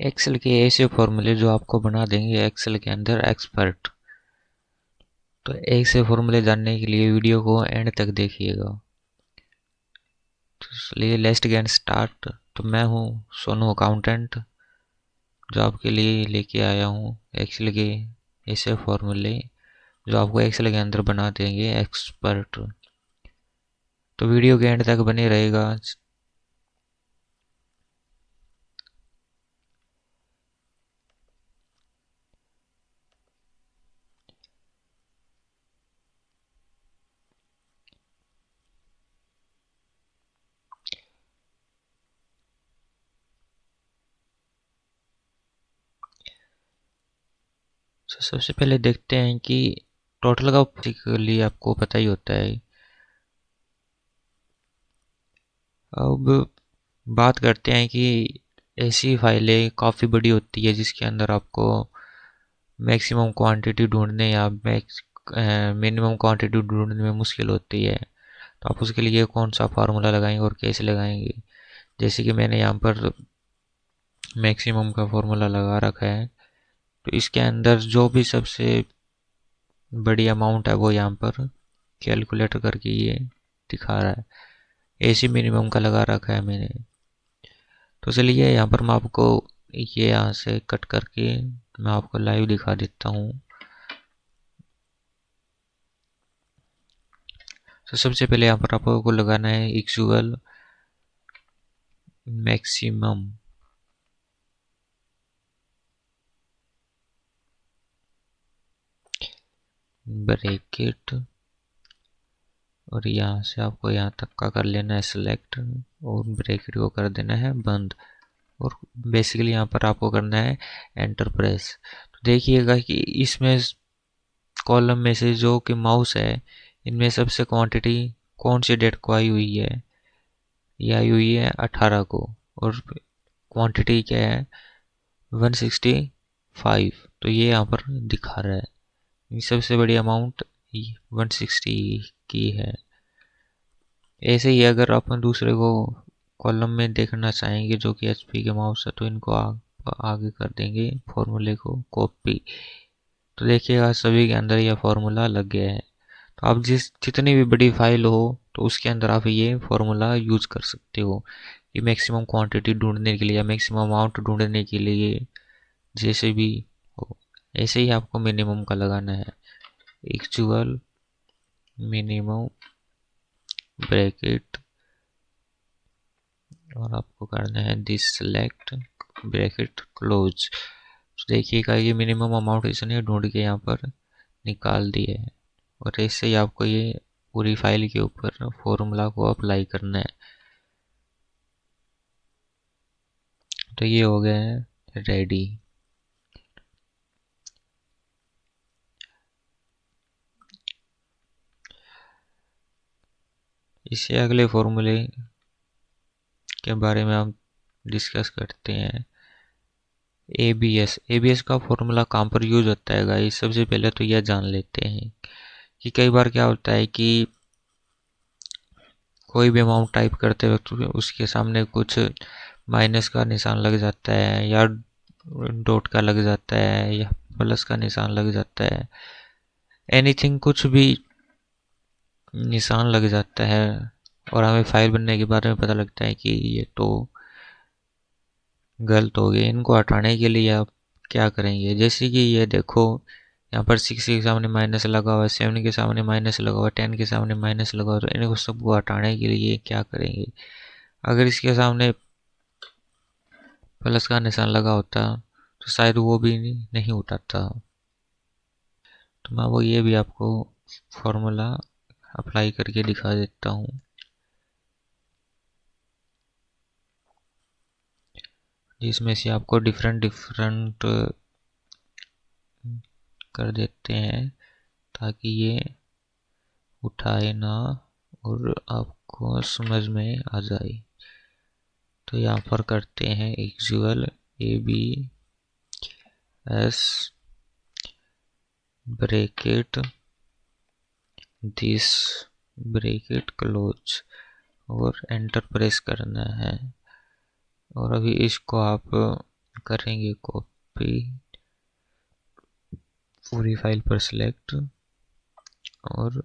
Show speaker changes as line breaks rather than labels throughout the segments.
Excel के ऐसे फॉर्मूले जो आपको बना देंगे एक्सेल के अंदर एक्सपर्ट। तो ऐसे फॉर्मूले जानने के लिए वीडियो को एंड तक देखिएगा। तो इसलिए लेट्स गेट स्टार्ट। तो मैं हूँ सोनू अकाउंटेंट, जो आपके लिए लेके आया हूँ एक्सेल के ऐसे फॉर्मूले जो आपको एक्सेल के अंदर बना देंगे एक्सपर्ट। तो वीडियो के एंड तक बने रहेगा। तो सबसे पहले देखते हैं कि टोटल का बेसिकली आपको पता ही होता है। अब बात करते हैं कि ऐसी फाइलें काफ़ी बड़ी होती है जिसके अंदर आपको मैक्सिमम क्वांटिटी ढूंढने या मिनिमम क्वांटिटी ढूंढने में मुश्किल होती है। तो आप उसके लिए कौन सा फार्मूला लगाएंगे और कैसे लगाएंगे। जैसे कि मैंने यहाँ पर मैक्सिमम का फार्मूला लगा रखा है। तो इसके अंदर जो भी सबसे बड़ी अमाउंट है वो यहाँ पर कैलकुलेट करके ये दिखा रहा है। एसी मिनिमम का लगा रखा है मैंने। तो चलिए यहाँ पर मैं आपको ये यहाँ से कट करके मैं आपको लाइव दिखा देता हूँ। तो सबसे पहले यहाँ पर आपको लगाना है इक्वल मैक्सिमम ब्रैकेट, और यहाँ से आपको यहाँ तक का कर लेना है सिलेक्ट, और ब्रैकेट को कर देना है बंद। और बेसिकली यहाँ पर आपको करना है एंटर प्रेस। तो देखिएगा कि इसमें कॉलम में से जो कि माउस है इनमें सबसे क्वांटिटी कौन सी डेट को आई हुई है। ये आई हुई है 18 को, और क्वांटिटी क्या है 165। तो ये यहाँ पर दिखा रहा है ये सबसे बड़ी अमाउंट 160 की है। ऐसे ही अगर अपन दूसरे को कॉलम में देखना चाहेंगे जो कि एचपी के माउस है, तो इनको आगे कर देंगे फॉर्मूले को कॉपी। तो देखिएगा सभी के अंदर यह फॉर्मूला लग गया है। तो आप जितनी भी बड़ी फाइल हो तो उसके अंदर आप ये फॉर्मूला यूज कर सकते हो कि मैक्सिमम क्वांटिटी ढूंढने के लिए या मैक्सिमम अमाउंट ढूंढने के लिए, जैसे भी हो। ऐसे ही आपको मिनिमम का लगाना है इक्वल मिनिमम ब्रैकेट, और आपको करना है दिस सेलेक्ट ब्रैकेट क्लोज। देखिएगा ये मिनिमम अमाउंट इसने ढूंढ के यहाँ पर निकाल दिया है। और ऐसे ही आपको ये पूरी फाइल के ऊपर फॉर्मूला को अप्लाई करना है। तो ये हो गया है रेडी। इससे अगले फॉर्मूले के बारे में हम डिस्कस करते हैं। एबीएस का फॉर्मूला कहाँ पर यूज होता है गाइस, सबसे पहले तो यह जान लेते हैं कि कई बार क्या होता है कि कोई भी अमाउंट टाइप करते वक्त उसके सामने कुछ माइनस का निशान लग जाता है, या डॉट का लग जाता है, या प्लस का निशान लग जाता है। एनीथिंग कुछ भी निशान लग जाता है, और हमें फाइल बनने के बारे में पता लगता है कि ये तो गलत हो गया। इनको हटाने के लिए आप क्या करेंगे, जैसे कि ये देखो यहाँ पर 6 के सामने माइनस लगा हुआ है, 7 के सामने माइनस लगा हुआ है, 10 के सामने माइनस लगा हुआ है। तो इनको सबको हटाने के लिए क्या करेंगे, अगर इसके सामने प्लस का निशान लगा होता तो शायद वो भी नहीं उठाता। तो मैं वो ये भी आपको फॉर्मूला अप्लाई करके दिखा देता हूँ, जिसमें से आपको डिफरेंट डिफरेंट कर देते हैं ताकि ये उठाए ना और आपको समझ में आ जाए। तो यहाँ पर करते हैं equal A B S bracket this bracket close, और एंटर प्रेस करना है। और अभी इसको आप करेंगे कॉपी, पूरी फाइल पर सिलेक्ट और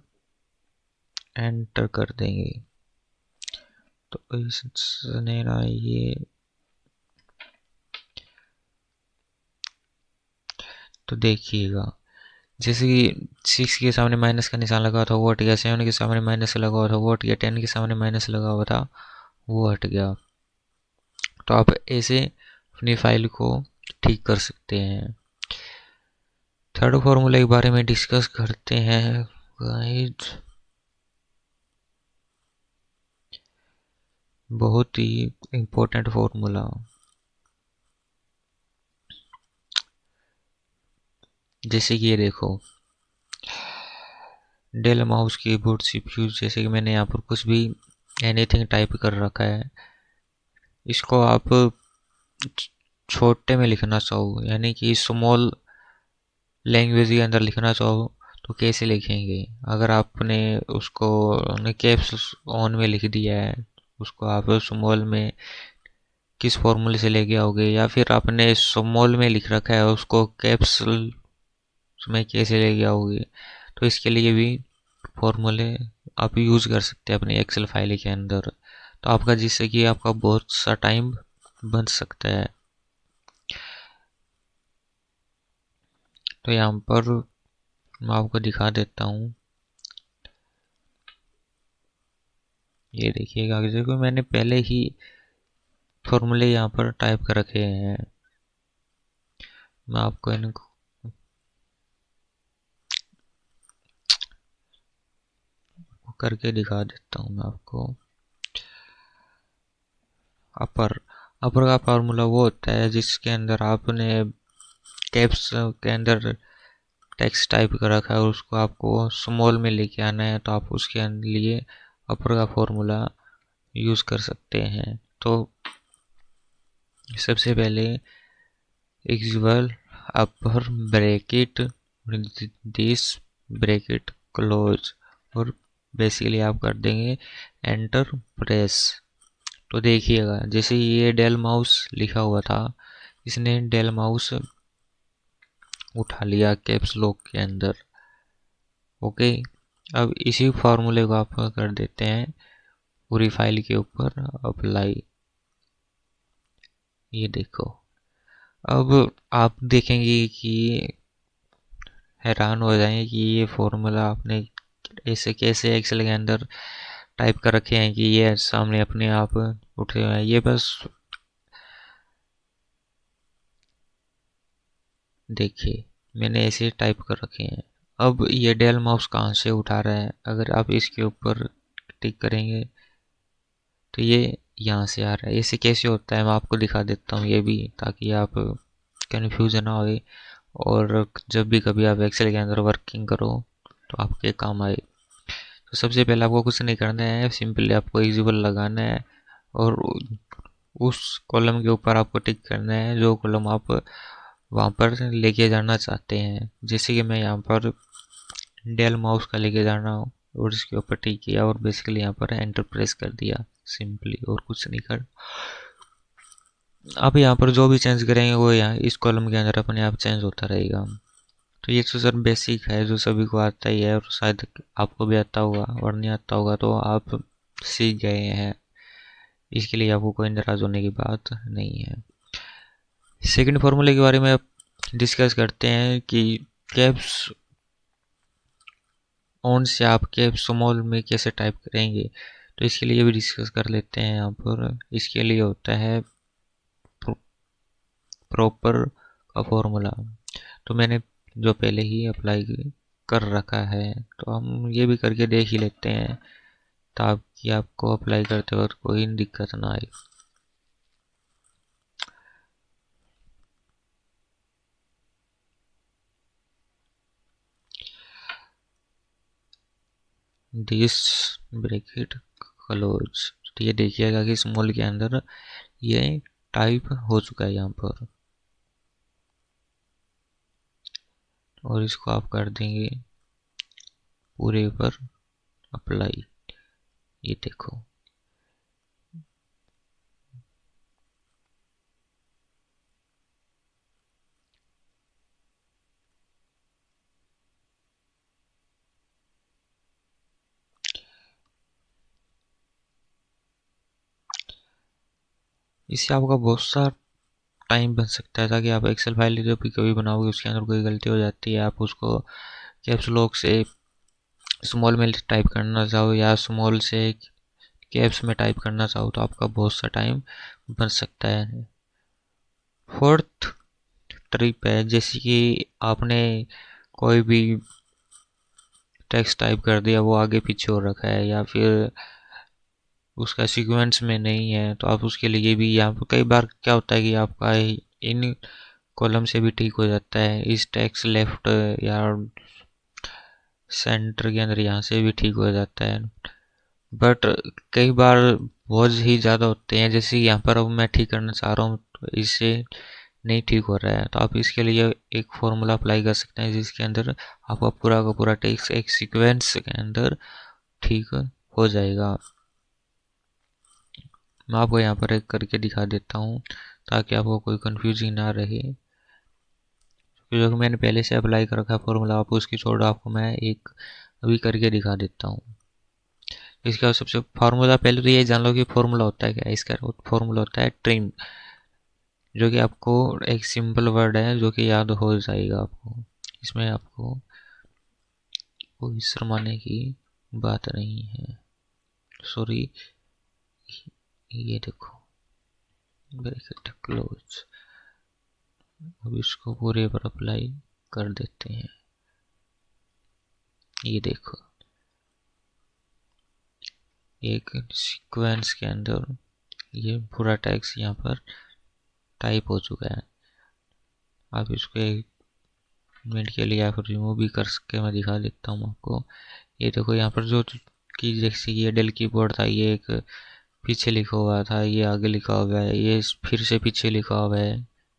एंटर कर देंगे। तो इसने ना ये, तो देखिएगा जैसे कि 6 के सामने माइनस का निशान लगा था वो हट गया, 7 के सामने माइनस लगा हुआ था वो हट गया, 10 के सामने माइनस लगा हुआ था वो हट गया। तो आप ऐसे अपनी फाइल को ठीक कर सकते हैं। थर्ड फॉर्मूला के बारे में डिस्कस करते हैं गाइड। बहुत ही इम्पोर्टेंट फॉर्मूला, जैसे कि ये देखो, डेल माउस कीबोर्ड सीपीयू, जैसे कि मैंने यहाँ पर कुछ भी एनीथिंग टाइप कर रखा है, इसको आप छोटे में लिखना चाहो यानी कि स्मॉल लैंग्वेज के अंदर लिखना चाहो तो कैसे लिखेंगे। अगर आपने उसको कैप्स ऑन में लिख दिया है, उसको आप स्मॉल में किस फॉर्मूले से लेके आओगे, या फिर आपने स्मॉल में लिख रखा है उसको कैप्स में कैसे लेके आओगे। तो इसके लिए भी फॉर्मूले आप यूज कर सकते हैं अपनी एक्सेल फाइल के अंदर, तो आपका जिससे कि आपका बहुत सा टाइम बच सकता है। तो यहाँ पर मैं आपको दिखा देता हूँ, ये देखिएगा देखो मैंने पहले ही फॉर्मूले यहाँ पर टाइप कर रखे हैं। मैं आपको इनको करके दिखा देता हूँ मैं आपको। अपर अपर का फार्मूला वो होता है जिसके अंदर आपने कैप्स के अंदर टेक्स्ट टाइप कर रखा है, उसको आपको स्मॉल में लेके आना है, तो आप उसके लिए अपर का फॉर्मूला यूज कर सकते हैं। तो सबसे पहले equal upper bracket this bracket close, और बेसिकली आप कर देंगे एंटर प्रेस। तो देखिएगा जैसे ये डेल माउस लिखा हुआ था, इसने डेल माउस उठा लिया कैप्स लॉक के अंदर। ओके, अब इसी फार्मूले को आप कर देते हैं पूरी फाइल के ऊपर अप्लाई। ये देखो, अब आप देखेंगे कि हैरान हो जाएंगे कि ये फॉर्मूला आपने ऐसे कैसे एक्सेल के अंदर टाइप कर रखे हैं कि ये सामने अपने आप उठे हुए हैं। ये बस देखिए मैंने ऐसे टाइप कर रखे हैं। अब ये डेल माउस कहाँ से उठा रहा है, अगर आप इसके ऊपर टिक करेंगे तो ये यहाँ से आ रहा है। ऐसे कैसे होता है मैं आपको दिखा देता हूँ ये भी, ताकि आप कन्फ्यूजन ना हो और जब भी कभी आप एक्सेल के अंदर वर्किंग करो तो आपके काम आए। तो सबसे पहले आपको कुछ नहीं करना है, सिंपली आपको इक्वल लगाना है और उस कॉलम के ऊपर आपको टिक करना है जो कॉलम आप वहाँ पर लेके जाना चाहते हैं। जैसे कि मैं यहाँ पर डेल माउस का लेके जाना हूँ और इसके ऊपर टिक किया और बेसिकली यहाँ पर एंटर प्रेस कर दिया सिंपली, और कुछ नहीं कर। आप यहाँ पर जो भी चेंज करेंगे वो यहाँ इस कॉलम के अंदर अपने आप चेंज होता रहेगा। तो ये तो सर बेसिक है जो सभी को आता ही है, और शायद आपको भी आता होगा, और नहीं आता होगा तो आप सीख गए हैं, इसके लिए आपको कोई नाराज होने की बात नहीं है। सेकंड फार्मूले के बारे में अब डिस्कस करते हैं कि कैप्स ऑन से आप कैप्स स्मॉल में कैसे टाइप करेंगे। तो इसके लिए भी डिस्कस कर लेते हैं यहाँ पर। इसके लिए होता है प्रॉपर का फॉर्मूला, तो मैंने जो पहले ही अप्लाई कर रखा है, तो हम ये भी करके देख ही लेते हैं ताकि आपको अप्लाई करते वक्त कोई दिक्कत ना आए। दिस ब्रैकेट क्लोज, तो ये देखिएगा कि स्मॉल के अंदर ये टाइप हो चुका है यहाँ पर, और इसको आप कर देंगे पूरे पर अप्लाई। ये देखो, इससे आपका बहुत सा टाइम बच सकता है, ताकि आप एक्सेल फाइल जब भी कभी बनाओगे उसके अंदर कोई गलती हो जाती है, आप उसको कैप्स लॉक से स्मॉल में टाइप करना चाहो या स्मॉल से कैप्स में टाइप करना चाहो तो आपका बहुत सा टाइम बच सकता है। फोर्थ ट्रिप है, जैसे कि आपने कोई भी टेक्स्ट टाइप कर दिया, वो आगे पीछे हो रखा है या फिर उसका सीक्वेंस में नहीं है, तो आप उसके लिए भी यहाँ पर कई बार क्या होता है कि आपका इन कॉलम से भी ठीक हो जाता है, इस टेक्स्ट लेफ्ट या सेंटर के अंदर यहाँ से भी ठीक हो जाता है। बट कई बार बहुत ही ज़्यादा होते हैं, जैसे यहाँ पर अब मैं ठीक करना चाह रहा हूँ तो इससे नहीं ठीक हो रहा है, तो आप इसके लिए एक फॉर्मूला अप्लाई कर सकते हैं, जिसके अंदर आपका पूरा का पूरा टेक्स्ट एक सीक्वेंस के अंदर ठीक हो जाएगा। मैं आपको यहाँ पर एक करके दिखा देता हूँ ताकि आपको कोई कंफ्यूजिंग ना रहे, जो कि मैंने पहले से अप्लाई कर रखा है फॉर्मूला, आपको उसकी छोड़ आपको मैं एक अभी करके दिखा देता हूँ। इसका सबसे फार्मूला पहले तो ये जान लो कि फार्मूला होता है क्या। इसका फार्मूला होता है ट्रिम, जो कि आपको एक सिंपल वर्ड है जो कि याद हो जाएगा आपको। इसमें आपको कोई शर्माने की बात नहीं है। सॉरी, ये देखो, ब्रैकेट क्लोज। अब इसको पूरे पर अप्लाई कर देते हैं। ये देखो, एक सीक्वेंस के अंदर ये पूरा टेक्स्ट यहाँ पर टाइप हो चुका है। आप इसको एक मिनट के लिए आप रिमूव भी कर सके, मैं दिखा देता हूँ आपको। ये देखो यहाँ पर जो की जैसे ये डेल कीबोर्ड था, ये एक पीछे लिखा हुआ था, ये आगे लिखा हुआ है, ये फिर से पीछे लिखा हुआ है,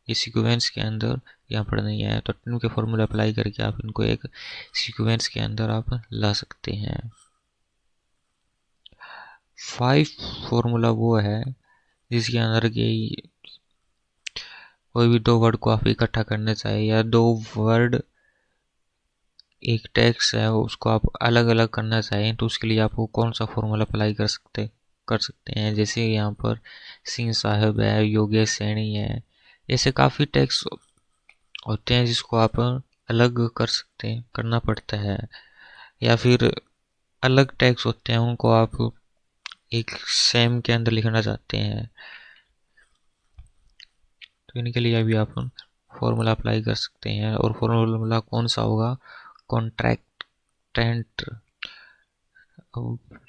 ये सीक्वेंस के अंदर यहाँ पर नहीं है। तो इनके फॉर्मूला अप्लाई करके आप इनको एक सीक्वेंस के अंदर आप ला सकते हैं। 5 फॉर्मूला वो है जिसके अंदर के कोई भी दो वर्ड को आप इकट्ठा करना चाहिए, या दो वर्ड एक टेक्स्ट है उसको आप अलग अलग करना चाहें, तो उसके लिए आपको कौन सा फॉर्मूला अप्लाई कर सकते हैं। जैसे यहाँ पर सिंह साहब है, योगेश सैनी है, ऐसे काफ़ी टेक्स्ट होते हैं जिसको आप अलग कर सकते हैं, करना पड़ता है। या फिर अलग टेक्स्ट होते हैं, उनको आप एक सेम के अंदर लिखना चाहते हैं, तो इनके लिए अभी आप फॉर्मूला अप्लाई कर सकते हैं। और फॉर्मूला कौन सा होगा, कॉन्ट्रैक्टेंट।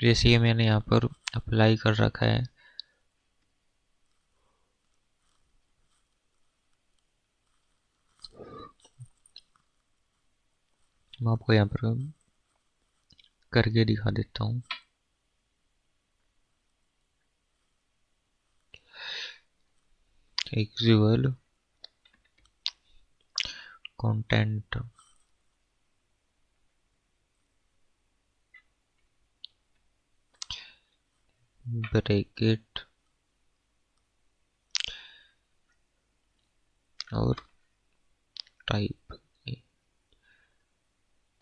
जैसे ये मैंने यहाँ पर अप्लाई कर रखा है, मैं आपको यहाँ पर करके दिखा देता हूँ। एक्चुअल कंटेंट ब्रैकेट और टाइप।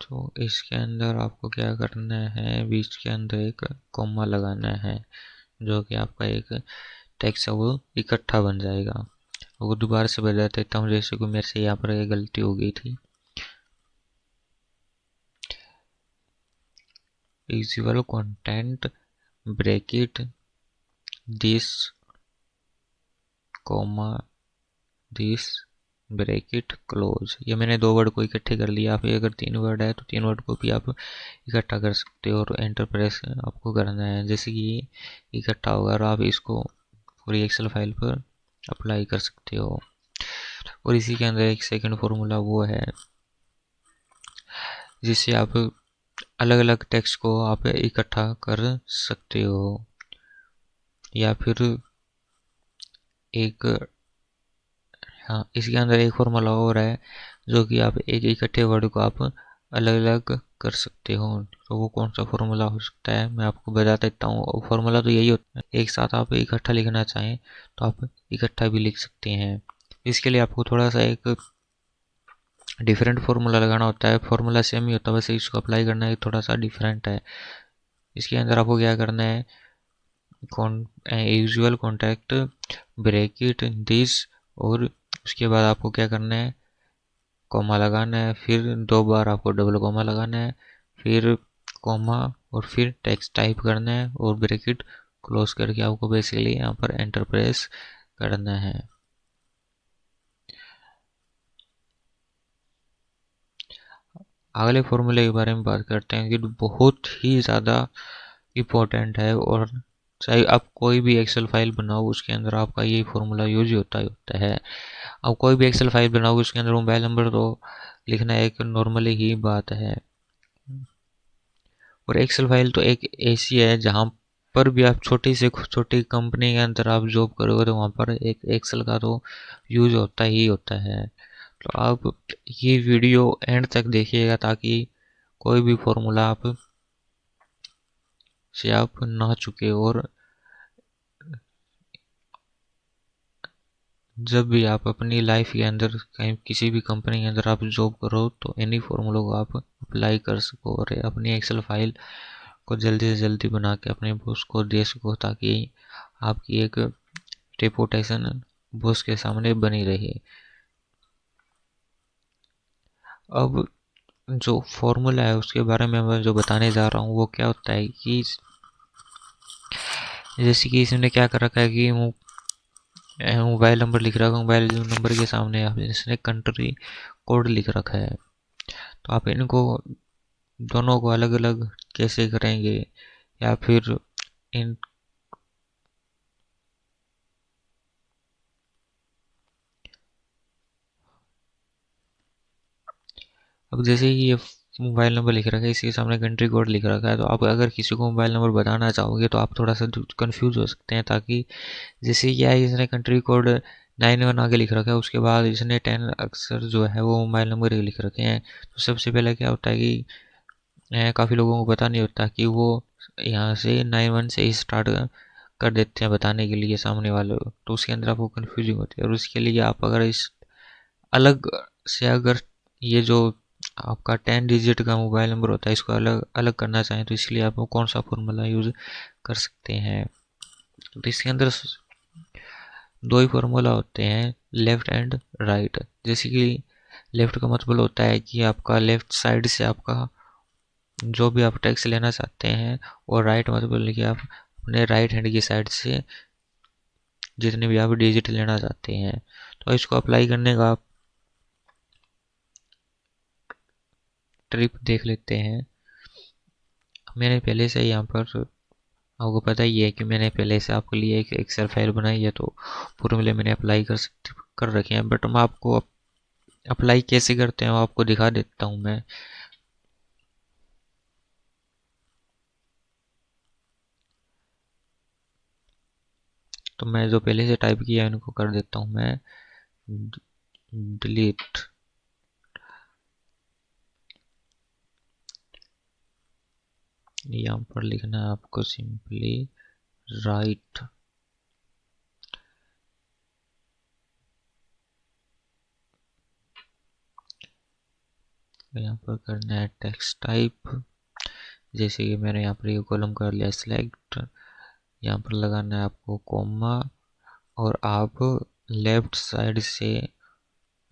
तो इसके अंदर आपको क्या करना है, बीच के अंदर एक कॉमा लगाना है, जो कि आपका एक टेक्स्ट है वो इकट्ठा बन जाएगा। वो दोबारा से बता देता हूँ, जैसे कि मेरे से यहाँ पर एक गलती हो गई थी। Equal content bracket this comma this bracket close. ये मैंने दो वर्ड को इकट्ठे कर लिया। आप अगर 3 वर्ड है तो 3 वर्ड को भी आप इकट्ठा कर सकते हो, और एंटर प्रेस आपको करना है। जैसे कि इकट्ठा होगा और आप इसको पूरी एक्सेल फाइल पर अप्लाई कर सकते हो। और इसी के अंदर एक सेकंड फॉर्मूला वो है जिससे आप अलग अलग टेक्स्ट को आप इकट्ठा कर सकते हो। या फिर एक, हाँ, इसके अंदर एक फॉर्मूला और है जो कि आप एक इकट्ठे वर्ड को आप अलग अलग कर सकते हो। तो वो कौन सा फॉर्मूला हो सकता है, मैं आपको बता देता हूँ। फॉर्मूला तो यही होता है, एक साथ आप इकट्ठा लिखना चाहें तो आप इकट्ठा भी लिख सकते हैं। इसके लिए आपको थोड़ा सा एक डिफरेंट फॉर्मूला लगाना होता है। फॉर्मूला सेम ही होता है, वैसे इसको अप्लाई करना है थोड़ा सा डिफरेंट है। इसके अंदर आपको क्या करना है, यूजुअल कॉन्टैक्ट ब्रैकेट दिस, और उसके बाद आपको क्या करना है, कॉमा लगाना है, फिर 2 बार आपको डबल कॉमा लगाना है, फिर कॉमा, और फिर टेक्स्ट टाइप करना है और ब्रैकेट क्लोज करके आपको बेसिकली यहाँ पर एंटर प्रेस करना है। अगले फॉर्मूले के बारे में बात करते हैं कि बहुत ही ज़्यादा इम्पोर्टेंट है, और चाहे आप कोई भी एक्सेल फाइल बनाओ उसके अंदर आपका यही फॉर्मूला यूज होता ही होता है। अब कोई भी एक्सेल फाइल बनाओ उसके अंदर मोबाइल नंबर तो लिखना एक नॉर्मली ही बात है, और एक्सेल फाइल तो एक ऐसी है जहाँ पर भी आप छोटी से छोटी कंपनी के अंदर आप जॉब करोगे तो वहाँ पर एक एक्सेल का तो यूज होता ही होता है। तो आप ये वीडियो एंड तक देखिएगा ताकि कोई भी फॉर्मूला आप से आप ना चुके, और जब भी आप अपनी लाइफ के अंदर कहीं किसी भी कंपनी के अंदर आप जॉब करो तो इन्हीं फॉर्मूलों को आप अप्लाई कर सको और अपनी एक्सेल फाइल को जल्दी से जल्दी बना के अपने बॉस को दे सको, ताकि आपकी एक रेपुटेशन बॉस के सामने बनी रहे। अब जो फॉर्मूला है उसके बारे में मैं जो बताने जा रहा हूँ वो क्या होता है कि जैसे कि इसने क्या कर रखा है कि मोबाइल नंबर लिख रखा है, मोबाइल नंबर के सामने आप इसने कंट्री कोड लिख रखा है। तो आप इनको दोनों को अलग अलग कैसे करेंगे, या फिर इन अब जैसे ही ये मोबाइल नंबर लिख रखा है इसके सामने कंट्री कोड लिख रखा है, तो आप अगर किसी को मोबाइल नंबर बताना चाहोगे तो आप थोड़ा सा कंफ्यूज हो सकते हैं। ताकि जैसे क्या है, इसने कंट्री कोड 91 आगे लिख रखा है, उसके बाद इसने 10 अक्षर जो है वो मोबाइल नंबर लिख रखे हैं। तो सबसे पहले क्या होता है कि काफ़ी लोगों को पता नहीं होता कि वो यहाँ से 91 से ही स्टार्ट कर देते हैं बताने के लिए सामने वाले को, तो उसके अंदर आपको कन्फ्यूजिंग होती है। और उसके लिए आप अगर इस अलग से अगर ये जो आपका 10 डिजिट का मोबाइल नंबर होता है इसको अलग अलग करना चाहें तो इसलिए आप कौन सा फॉर्मूला यूज़ कर सकते हैं। तो इसके अंदर दो ही फॉर्मूला होते हैं, लेफ्ट एंड राइट। जैसे कि लेफ्ट का मतलब होता है कि आपका लेफ्ट साइड से आपका जो भी आप टैक्स लेना चाहते हैं, और राइट मतलब कि आप अपने राइट हैंड की साइड से जितने भी आप डिजिट लेना चाहते हैं। तो इसको अप्लाई करने का आप ट्रिप देख लेते हैं। मैंने पहले से यहाँ पर आपको पता ही है कि मैंने पहले से आपके लिए एक एक्सेल फाइल बनाई है, तो फॉर्मूले मैंने अप्लाई कर रखे हैं। बट मैं आपको अप्लाई कैसे करते हैं वो आपको दिखा देता हूँ मैं। तो मैं जो पहले से टाइप किया है उनको कर देता हूँ मैं डिलीट। यहाँ पर लिखना है आपको सिंपली राइट। यहाँ पर करना है टेक्स्ट टाइप, जैसे कि मैंने यहाँ पर ये कॉलम कर लिया सिलेक्ट। यहाँ पर लगाना है आपको कॉमा, और आप लेफ्ट साइड से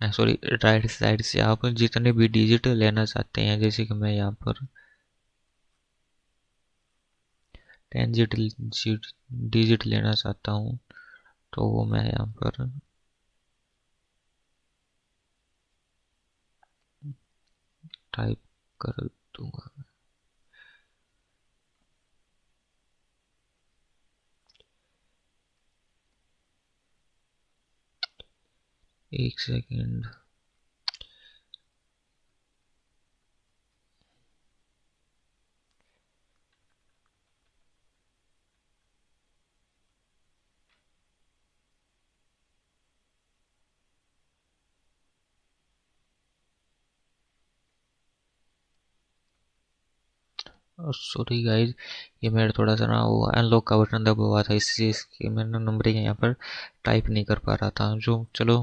सॉरी राइट साइड से आप जितने भी डिजिट लेना चाहते हैं, जैसे कि मैं यहाँ पर 10 डिजिट लेना चाहता हूँ, तो वो मैं यहाँ पर टाइप कर दूंगा। एक सेकेंड। सॉरी गाइज, ये मेरा थोड़ा सा ना वो अनलॉक का बटन दबा हुआ था, इससे इसके मैंने नंबरिंग यहाँ पर टाइप नहीं कर पा रहा था। जो चलो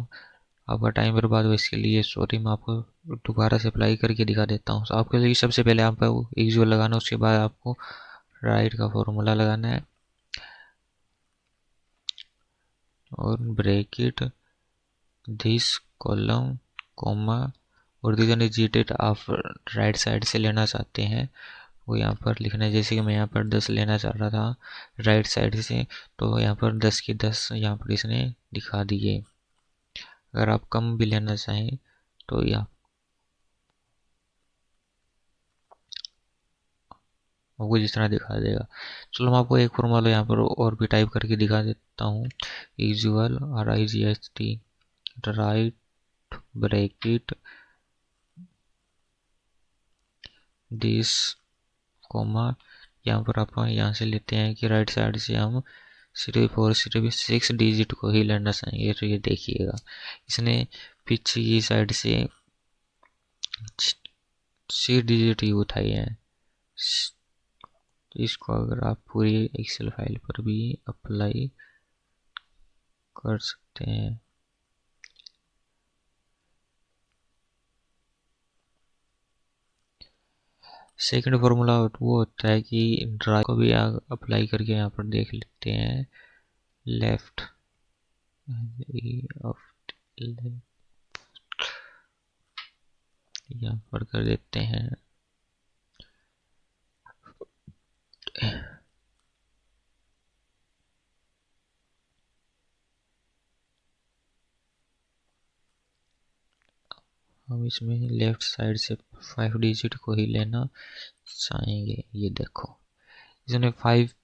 आपका टाइम बर्बाद हो इसके लिए सॉरी। मैं आपको दोबारा से अप्लाई करके दिखा देता हूँ। तो आपके लिए सबसे पहले आपको विजुअल लगाना, उसके बाद आपको राइट का फॉर्मूला लगाना है। और ब्रैकेट दिस कॉलम कॉमा और दिस डिजिट आप राइट साइड से लेना चाहते हैं वो यहाँ पर लिखना है। जैसे कि मैं यहाँ पर 10 लेना चाह रहा था राइट साइड से, तो यहाँ पर 10 की 10 यहाँ पर इसने दिखा दिए। अगर आप कम भी लेना चाहें तो यहाँ आपको जिस तरह दिखा देगा। चलो मैं आपको एक फॉर्मूला यहाँ पर और भी टाइप करके दिखा देता हूँ। Usual RIGHT right bracket this comma, यहाँ पर आप यहाँ से लेते हैं कि राइट साइड से हम सिर्फ और सिर्फ 6 डिजिट को ही लेना चाहेंगे। तो ये देखिएगा इसने पीछे की साइड से 6 डिजिट ही उठाए हैं। इसको अगर आप पूरी एक्सेल फाइल पर भी अप्लाई कर सकते हैं। सेकंड फॉर्मूला वो होता है कि ड्राई को भी अप्लाई करके यहाँ पर देख लेते हैं। लेफ्ट यहाँ पर कर देते हैं। हम इसमें लेफ्ट साइड से 5 डिजिट को ही लेना चाहेंगे। ये देखो इसने 5,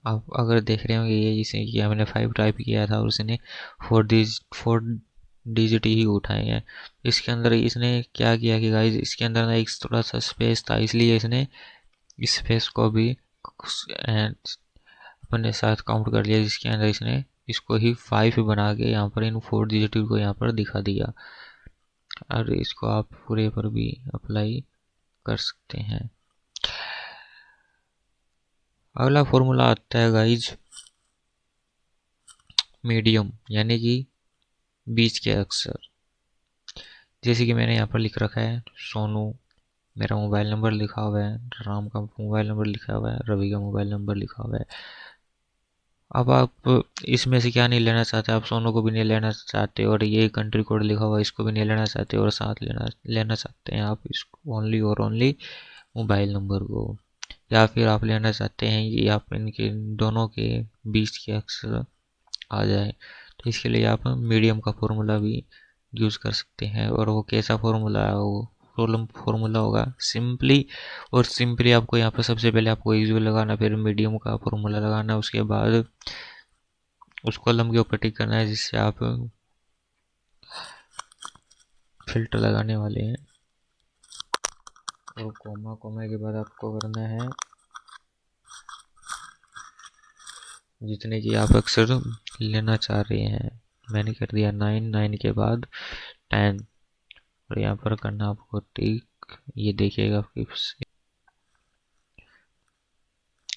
आप अगर देख रहे होंगे ये इसे कि हमने 5 टाइप किया था और उसने 4 डिजिट ही उठाए हैं। इसके अंदर इसने क्या किया कि गाइस इसके अंदर ना एक थोड़ा सा स्पेस था, इसलिए इसने इस स्पेस को भी अपने साथ काउंट कर लिया, जिसके अंदर इसने इसको ही 5 बना के यहाँ पर इन 4 डिजिट को यहाँ पर दिखा दिया। और इसको आप पूरे पर भी अप्लाई कर सकते हैं। अगला फॉर्मूला आता है गाइज मीडियम, यानी कि बीच के अक्षर। जैसे कि मैंने यहाँ पर लिख रखा है सोनू, मेरा मोबाइल नंबर लिखा हुआ है, राम का मोबाइल नंबर लिखा हुआ है, रवि का मोबाइल नंबर लिखा हुआ है। अब आप इसमें से क्या नहीं लेना चाहते, आप सोनू को भी नहीं लेना चाहते और ये कंट्री कोड लिखा हुआ है इसको भी नहीं लेना चाहते और साथ लेना चाहते हैं आप इसको ओनली और ओनली मोबाइल नंबर को, या फिर आप लेना चाहते हैं कि आप इनके दोनों के बीच के अक्षर आ जाए, तो इसके लिए आप मीडियम का फॉर्मूला भी यूज़ कर सकते हैं। और वो कैसा फॉर्मूला है, वो फॉर्मूला होगा सिंपली, और सिंपली आपको यहाँ पर सबसे पहले आपको यूज लगाना, फिर मीडियम का फॉर्मूला लगाना, उसके बाद उस कॉलम के ऊपर टिक करना है जिससे आप फिल्टर लगाने वाले हैं। और कोमा के बाद आपको करना है जितने की आप अक्सर लेना चाह रहे हैं। मैंने कर दिया 9 के बाद 10 और यहाँ पर करना आपको टिक। ये देखिएगा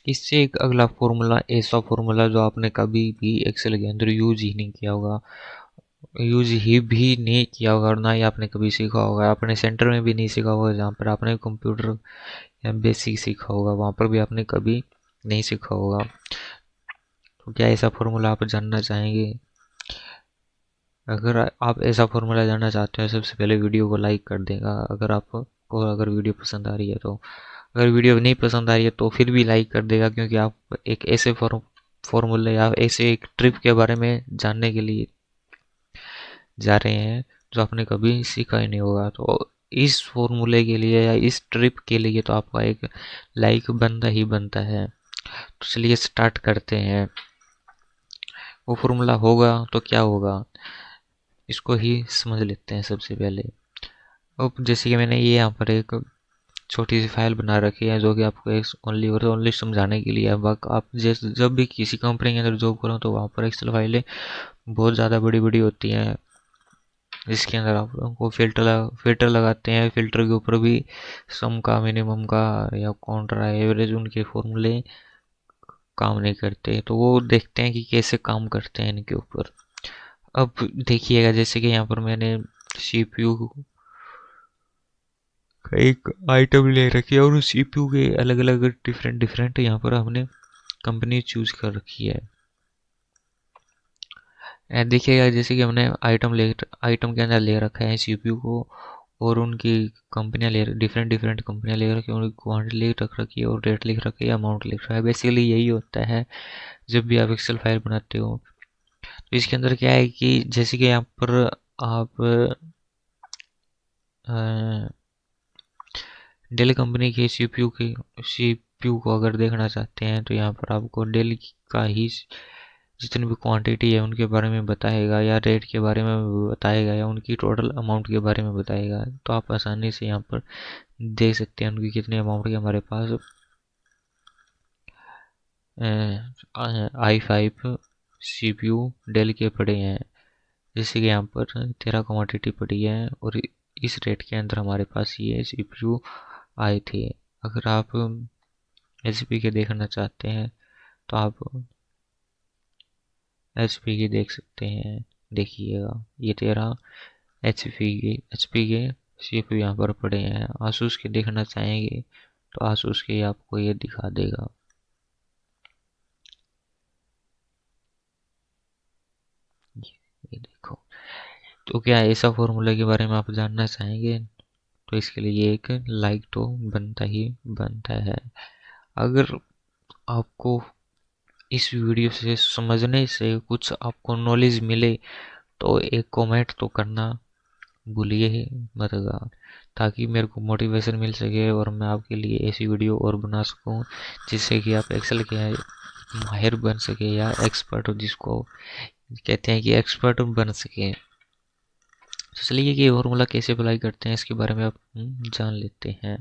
इससे एक अगला फॉर्मूला, ऐसा फॉर्मूला जो आपने कभी भी एक्सेल के अंदर यूज ही नहीं किया होगा, और ना ही आपने कभी सीखा होगा, आपने सेंटर में भी नहीं सीखा होगा, जहाँ पर आपने कंप्यूटर या बेसिक सीखा होगा वहाँ पर भी आपने कभी नहीं सीखा होगा। तो क्या ऐसा फॉर्मूला आप जानना चाहेंगे? अगर आप ऐसा फॉर्मूला जानना चाहते हैं सबसे पहले वीडियो को लाइक कर देगा, अगर वीडियो पसंद आ रही है तो। अगर वीडियो नहीं पसंद आ रही है तो फिर भी लाइक कर देगा, क्योंकि आप एक ऐसे फॉर्मूले या ऐसे एक ट्रिप के बारे में जानने के लिए जा रहे हैं जो आपने कभी सीखा ही नहीं होगा। तो इस फॉर्मूले के लिए या इस ट्रिप के लिए तो आपका एक लाइक बनता ही बनता है। तो चलिए स्टार्ट करते हैं। वो फॉर्मूला होगा तो क्या होगा इसको ही समझ लेते हैं सबसे पहले। अब जैसे कि मैंने ये यहाँ पर एक छोटी सी फाइल बना रखी है जो कि आपको एक ओनली और ओनली समझाने के लिए है। आप जैसे जब भी किसी कंपनी के अंदर जॉब करो तो वहाँ पर एक्सेल फाइलें बहुत ज़्यादा बड़ी बड़ी होती हैं, जिसके अंदर आप को फिल्टर लगाते हैं। फिल्टर के ऊपर भी सम का, मिनिमम का या काउंटर एवरेज, उनके फॉर्मूले काम नहीं करते, तो वो देखते हैं कि कैसे काम करते हैं इनके ऊपर। अब देखिएगा जैसे कि यहाँ पर मैंने सीपीयू का एक आइटम ले रखी है और उस सीपीयू के अलग अलग डिफरेंट यहाँ पर हमने कंपनी चूज कर रखी है। देखिएगा जैसे कि हमने आइटम के अंदर ले रखा है सीपीयू को, और उनकी कंपनियां ले डिफरेंट डिफरेंट कंपनियां ले रखी है, उनकी क्वांटिटी लिख रख रखी है और रेट लिख रखी है, अमाउंट लिख रखा है। बेसिकली यही होता है जब भी आप एक्सेल फाइल बनाते हो। तो इसके अंदर क्या है कि जैसे कि यहाँ पर आप डेल कंपनी के सीपीयू को अगर देखना चाहते हैं तो यहाँ पर आपको डेल का ही जितनी भी क्वांटिटी है उनके बारे में बताएगा, या रेट के बारे में बताएगा, या उनकी टोटल अमाउंट के बारे में बताएगा। तो आप आसानी से यहाँ पर देख सकते हैं उनकी कितने अमाउंट के हमारे पास i5 सीपीयू डेल के पड़े हैं। जैसे कि यहाँ पर 13 क्वांटिटी पड़ी है और इस रेट के अंदर हमारे पास ये सीपीयू आए थे। अगर आप एचपी के देखना चाहते हैं तो आप एचपी की देख सकते हैं। देखिएगा ये 13 एचपी के सीपीयू यहाँ पर पड़े हैं। आसूस के देखना चाहेंगे तो आसूस के आपको ये दिखा देगा। ये देखो। तो क्या ऐसा फॉर्मूला के बारे में आप जानना चाहेंगे तो इसके लिए एक लाइक तो बनता ही बनता है। अगर आपको इस वीडियो से समझने से कुछ आपको नॉलेज मिले तो एक कमेंट तो करना भूलिए ही मतगा, ताकि मेरे को मोटिवेशन मिल सके और मैं आपके लिए ऐसी वीडियो और बना सकूं जिससे कि आप एक्सेल के माहिर बन सके, या एक्सपर्ट जिसको कहते हैं कि एक्सपर्ट बन सके। तो चलिए कि फॉर्मूला कैसे अप्लाई करते हैं इसके बारे में आप जान लेते हैं।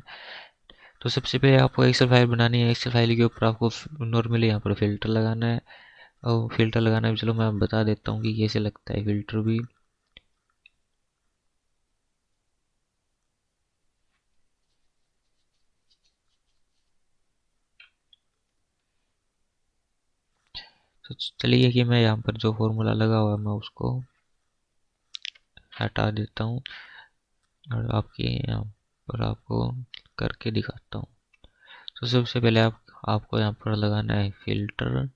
तो सबसे पहले आपको एक्सेल फाइल बनानी है। एक्सेल फाइल के ऊपर आपको नॉर्मली यहाँ पर फिल्टर लगाना है। और फिल्टर लगाना भी चलो मैं बता देता हूँ कि कैसे लगता है फिल्टर भी। तो चलिए कि मैं यहाँ पर जो फॉर्मूला लगा हुआ है मैं उसको हटा देता हूँ और आपके यहाँ पर आपको करके दिखाता हूँ। तो सबसे पहले आपको यहाँ पर लगाना है फिल्टर।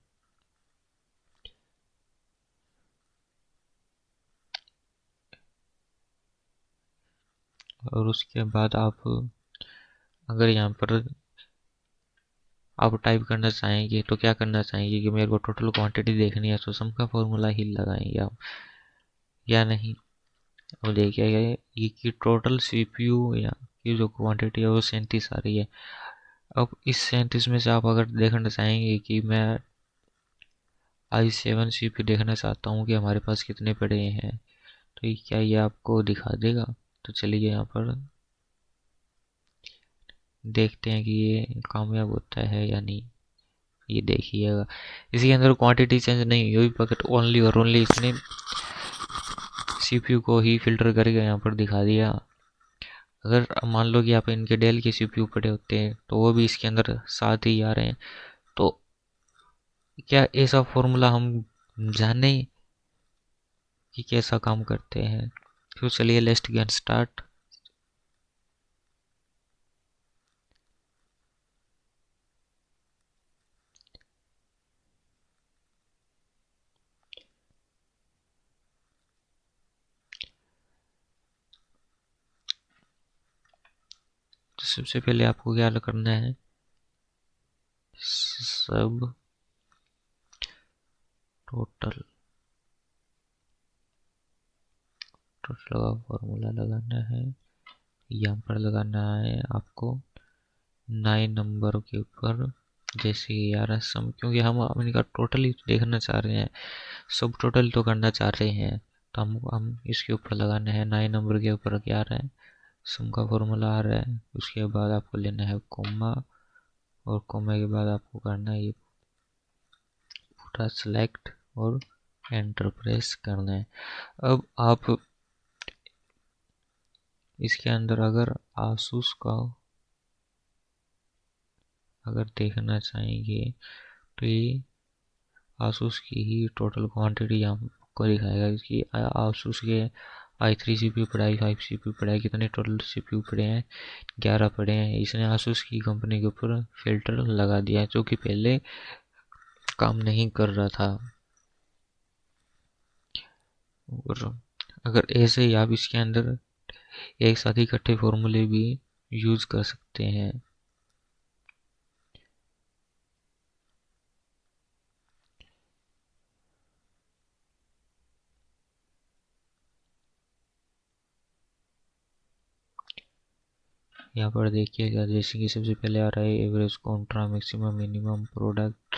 और उसके बाद आप अगर यहाँ पर आप टाइप करना चाहेंगे तो क्या करना चाहेंगे कि मेरे को टोटल क्वांटिटी देखनी है, तो सम का फॉर्मूला ही लगाएंगे आप या नहीं। और देखिए ये कि टोटल सीपीयू या की जो क्वांटिटी है वो 37 आ रही है। अब इस 37 में से आप अगर देखना चाहेंगे कि मैं i7 सीपीयू देखना चाहता हूँ कि हमारे पास कितने पड़े हैं, तो ये क्या ये आपको दिखा देगा। तो चलिए यहाँ पर देखते हैं कि ये कामयाब होता है या नहीं। ये देखिएगा इसके अंदर क्वांटिटी चेंज नहीं हुई, बट ओनली और ओनली इसने सीपीयू को ही फिल्टर करके यहाँ पर दिखा दिया। अगर मान लो कि आप इनके डेल के सीपीयू पड़े होते हैं तो वो भी इसके अंदर साथ ही आ रहे हैं। तो क्या ऐसा फॉर्मूला हम जाने कि कैसा काम करते हैं। तो चलिए लेट्स गेट स्टार्ट। तो सबसे पहले आपको क्या करना है, सब टोटल टोटल का फॉर्मूला लगाना है। यहाँ पर लगाना है आपको 9 नंबर के ऊपर, जैसे यार सम, क्योंकि हम इनका टोटल ही देखना चाह रहे हैं, सब टोटल तो करना चाह रहे हैं। तो हम इसके ऊपर लगाना है 9 नंबर के ऊपर क्या आ रहा है, सम का फॉर्मूला आ रहा है। उसके बाद आपको लेना है कोमा, और कोमा के बाद आपको करना है ये पूरा सेलेक्ट और एंटर प्रेस करना है। अब आप इसके अंदर अगर आसूस का अगर देखना चाहेंगे तो ये आसूस की ही टोटल क्वांटिटी आपको दिखाएगा कि आसूस के i3 सीपीयू पड़ा है, i5 सीपीयू पड़ा है, कितने टोटल सीपीयू पड़े हैं, 11 पड़े हैं। इसने आसूस की कंपनी के ऊपर फिल्टर लगा दिया है जो कि पहले काम नहीं कर रहा था। और अगर ऐसे ही आप इसके अंदर एक साथ ही इकट्ठे फॉर्मूले भी यूज कर सकते हैं। यहाँ पर देखिएगा, जैसे कि सबसे पहले आ रहा है average contra maximum minimum product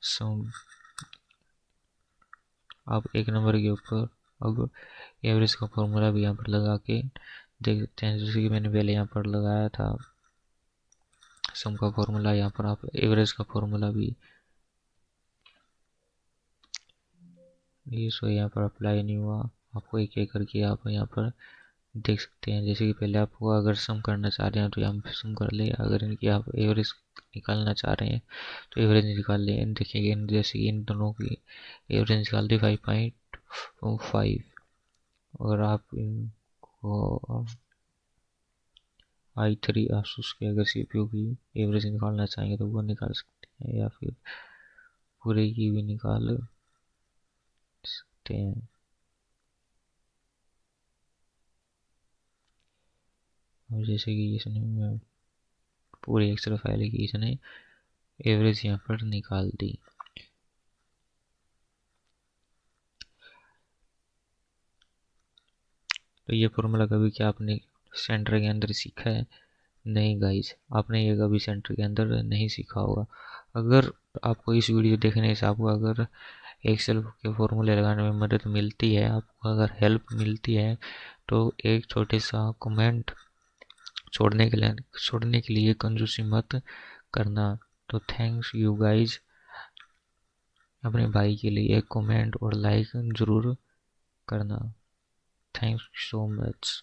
sum. आप एक नंबर के ऊपर अब एवरेज का फॉर्मूला भी यहाँ पर लगा के देख सकते हैं, जैसे कि मैंने पहले यहाँ पर लगाया था सम का फॉर्मूला, यहाँ पर आप एवरेज का फॉर्मूला भी ये सो यहाँ पर अप्लाई नहीं हुआ। आपको एक एक करके आप यहाँ पर देख सकते हैं, जैसे कि पहले आपको अगर सम करना चाह रहे हैं तो यहाँ पर सम कर ले, अगर इनकी आप एवरेज निकालना चाह रहे हैं तो एवरेज निकाल लें। देखिए जैसे कि इन दोनों की एवरेज निकाल दी 5.5। और आप इनको i3 आसूस के अगर सीपीयू की एवरेज निकालना चाहेंगे तो वो निकाल सकते हैं, या फिर पूरे की भी निकाल सकते हैं। और जैसे कि इसने पूरी एक्सेल फाइल की इसने एवरेज यहाँ पर निकाल दी। तो ये फॉर्मूला कभी क्या आपने सेंटर के अंदर सीखा है? नहीं गाइज, आपने ये कभी सेंटर के अंदर नहीं सीखा होगा। अगर आपको इस वीडियो देखने से आपको अगर एक्सेल के फॉर्मूले लगाने में मदद मिलती है, आपको अगर हेल्प मिलती है, तो एक छोटे सा कमेंट छोड़ने के लिए कंजूसी मत करना। तो थैंक्स यू गाइज। अपने भाई के लिए एक कमेंट और लाइक ज़रूर करना। Thanks so much.